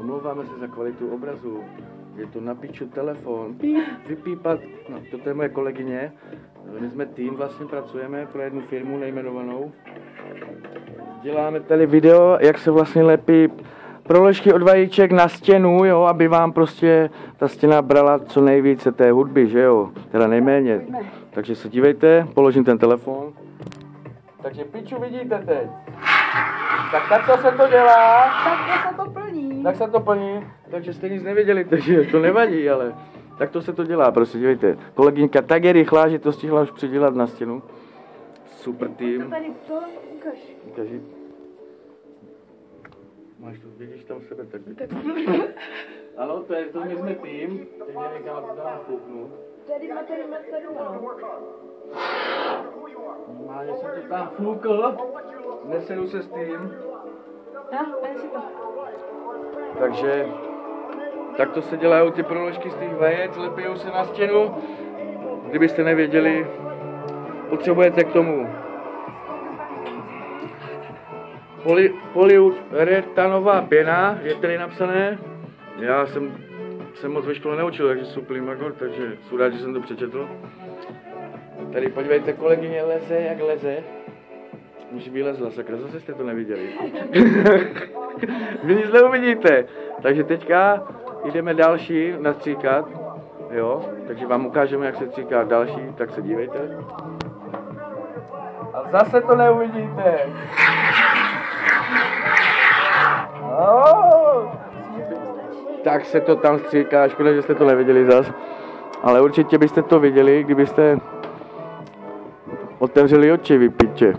Omlouváme se za kvalitu obrazu. Je to na piču telefon. Vypípat. No, toto je moje kolegyně. My jsme tým, vlastně pracujeme pro jednu firmu nejmenovanou. Děláme tady video, jak se vlastně lepí proložky od vajíček na stěnu, jo, aby vám prostě ta stěna brala co nejvíce té hudby, že jo, teda nejméně. Takže se dívejte, položím ten telefon. Takže piču vidíte teď. Tak takto se to dělá. Tak se to plní. Tak se to plní, takže jste nic nevěděli, takže to nevadí, ale tak to se to dělá, prostě dívejte. Kolegyňka tak je rychlá, že to stihla už přidělat na stěnu. Super tým. To tady to ukaž. Ukaži. Máš tu, vidíš tam sebe tak. Ano, to my jsme tým, teď někam to tam fouknu. Tady no. Normálně jsem to tam foukl, nesedu se s tím. Si to. Takže takto se dělají ty proložky z těch vajec, lepijou se na stěnu. Kdybyste nevěděli, potřebujete k tomu polyuretanová pěna, je tady napsané. Já jsem moc ve škole neučil, takže super magor, takže jsem rád, že jsem to přečetl. Tady podívejte, kolegyně leze, jak leze. Už vylezla, sakra, zase jste to neviděli. Vy nic neuvidíte. Takže teďka jdeme další nastříkat. Jo, takže vám ukážeme, jak se stříká další, tak se dívejte. A zase to neuvidíte. Oh. Tak se to tam stříká, škoda, že jste to neviděli zas. Ale určitě byste to viděli, kdybyste otevřeli oči, vy piče.